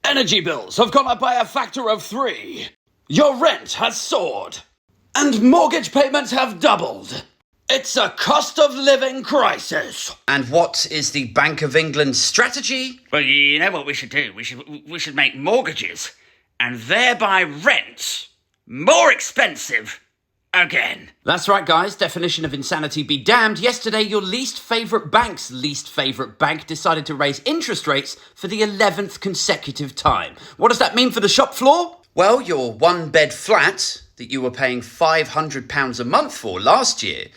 Energy bills have gone up by a factor of 3. Your rent has soared. And mortgage payments have doubled. It's a cost of living crisis. And what is the Bank of England's strategy? Well, you know what we should do? We should make mortgages and thereby rents more expensive again. That's right, guys. Definition of insanity be damned. Yesterday, your least favourite bank's least favourite bank decided to raise interest rates for the 11th consecutive time. What does that mean for the shop floor? Well, your one-bed flat that you were paying £500 a month for last year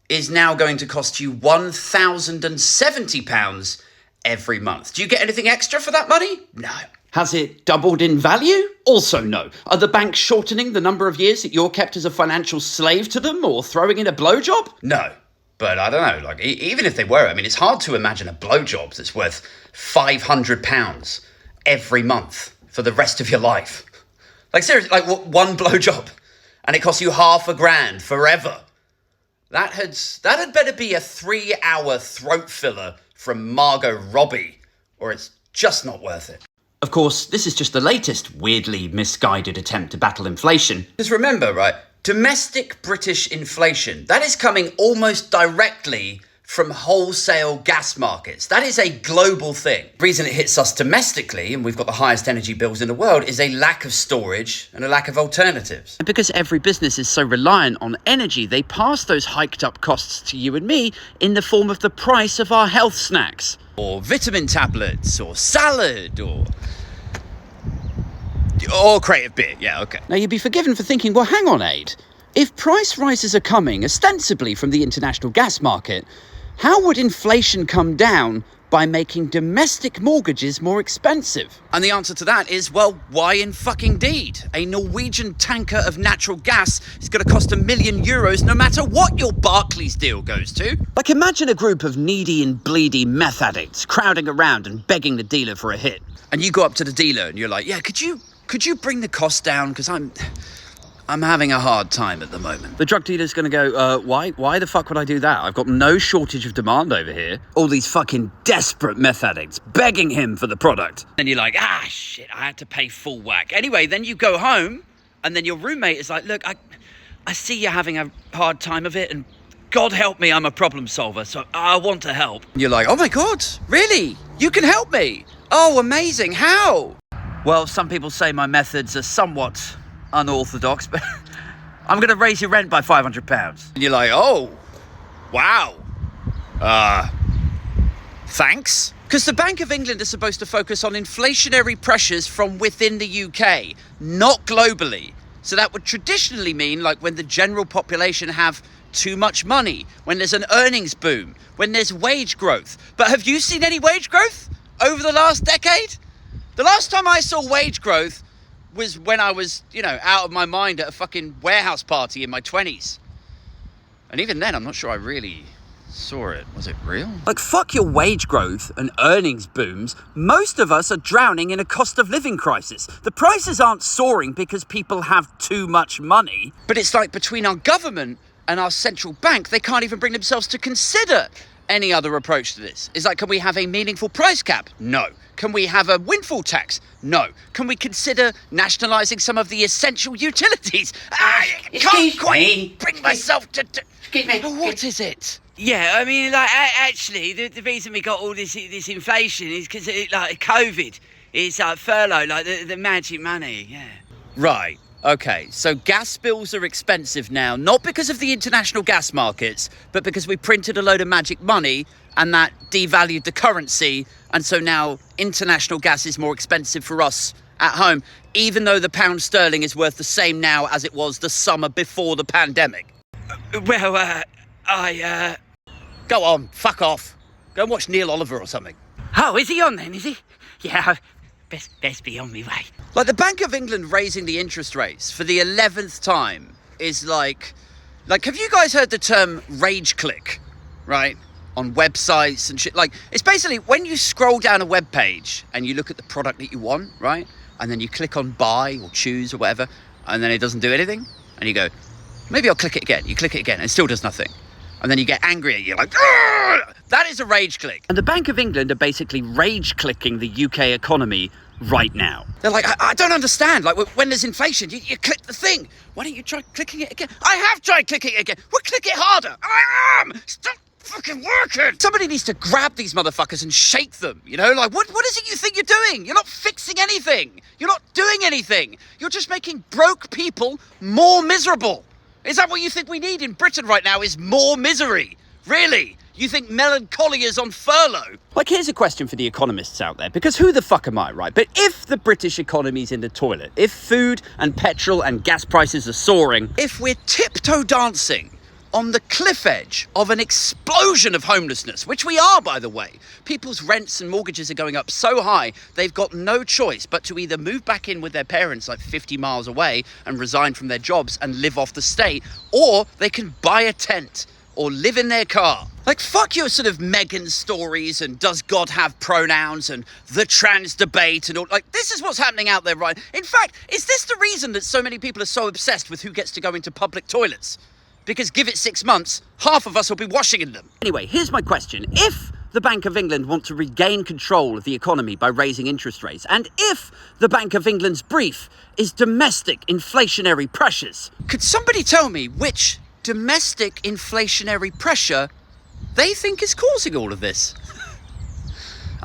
is now going to cost you £1,070 every month. Do you get anything extra for that money? No. Has it doubled in value? Also no. Are the banks shortening the number of years that you're kept as a financial slave to them or throwing in a blowjob? No. But I don't know, like, even if they were, I mean, it's hard to imagine a blowjob that's worth £500 every month for the rest of your life. Like, seriously, like, one blowjob, and it costs you £500 forever. That had better be a 3-hour throat filler from Margot Robbie, or it's just not worth it. Of course, this is just the latest weirdly misguided attempt to battle inflation. Because remember, right, domestic British inflation, that is coming almost directly from wholesale gas markets. That is a global thing. The reason it hits us domestically, and we've got the highest energy bills in the world, is a lack of storage and a lack of alternatives. And because every business is so reliant on energy, they pass those hiked up costs to you and me in the form of the price of our health snacks. Or vitamin tablets, or salad, or creative beer. Yeah, okay. Now, you'd be forgiven for thinking, well, hang on, Aid. If price rises are coming ostensibly from the international gas market, how would inflation come down by making domestic mortgages more expensive? And the answer to that is, well, why in fucking deed? A Norwegian tanker of natural gas is going to cost €1 million no matter what your Barclays deal goes to. Like, imagine a group of needy and bleedy meth addicts crowding around and begging the dealer for a hit. And you go up to the dealer and you're like, yeah, could you bring the cost down? Because I'm having a hard time at the moment. The drug dealer's going to go, why? Why the fuck would I do that? I've got no shortage of demand over here. All these fucking desperate meth addicts begging him for the product. And you're like, shit, I had to pay full whack. Anyway, then you go home and then your roommate is like, look, I see you're having a hard time of it and God help me, I'm a problem solver, so I want to help. You're like, oh my God, really? You can help me? Oh, amazing, how? Well, some people say my methods are somewhat unorthodox, but I'm going to raise your rent by £500. And you're like, oh, wow. Thanks? Because the Bank of England is supposed to focus on inflationary pressures from within the UK, not globally. So that would traditionally mean, like, when the general population have too much money, when there's an earnings boom, when there's wage growth. But have you seen any wage growth over the last decade? The last time I saw wage growth was when I was, out of my mind at a fucking warehouse party in my 20s. And even then, I'm not sure I really saw it. Was it real? Like, fuck your wage growth and earnings booms. Most of us are drowning in a cost of living crisis. The prices aren't soaring because people have too much money. But it's like between our government and our central bank, they can't even bring themselves to consider any other approach to this. It's like, can we have a meaningful price cap? No. Can we have a windfall tax? No. Can we consider nationalising some of the essential utilities? I can't quite bring myself to... Excuse me. What is it? Yeah, I mean, like, actually, the reason we got all this inflation is because, like, COVID. It's furlough, like the magic money, yeah. Right. Okay, so gas bills are expensive now, not because of the international gas markets, but because we printed a load of magic money and that devalued the currency, and so now international gas is more expensive for us at home, even though the pound sterling is worth the same now as it was the summer before the pandemic. Well, Go on, fuck off. Go and watch Neil Oliver or something. Oh, is he on then, is he? Yeah, best be on me way. Like, the Bank of England raising the interest rates for the 11th time is like, have you guys heard the term rage click, right? On websites and shit. Like, it's basically when you scroll down a web page and you look at the product that you want, right? And then you click on buy or choose or whatever, and then it doesn't do anything. And you go, maybe I'll click it again. You click it again and it still does nothing. And then you get angry and you're like, that is a rage click. And the Bank of England are basically rage clicking the UK economy right now. They're like, I don't understand. Like, when there's inflation, you click the thing. Why don't you try clicking it again? I have tried clicking it again. Well, click it harder. I am. Stop fucking working. Somebody needs to grab these motherfuckers and shake them, you know? Like, what is it you think you're doing? You're not fixing anything. You're not doing anything. You're just making broke people more miserable. Is that what you think we need in Britain right now, is more misery? Really? You think melancholy is on furlough? Like, here's a question for the economists out there, because who the fuck am I, right? But if the British economy's in the toilet, if food and petrol and gas prices are soaring, If we're tiptoe dancing on the cliff edge of an explosion of homelessness, which we are, by the way, people's rents and mortgages are going up so high, they've got no choice but to either move back in with their parents like 50 miles away and resign from their jobs and live off the state, or they can buy a tent or live in their car. Like, fuck your sort of Meghan stories and does God have pronouns and the trans debate and all. Like, this is what's happening out there, right? In fact, is this the reason that so many people are so obsessed with who gets to go into public toilets? Because give it 6 months, half of us will be washing in them. anyway, here's my question. If the Bank of England want to regain control of the economy by raising interest rates, and if the Bank of England's brief is domestic inflationary pressures, Could somebody tell me which domestic inflationary pressure they think is causing all of this?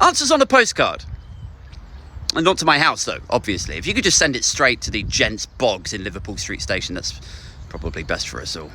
Answers on a postcard. And not to my house, though, obviously. If you could just send it straight to the Gents Bogs in Liverpool Street Station, that's probably best for us all.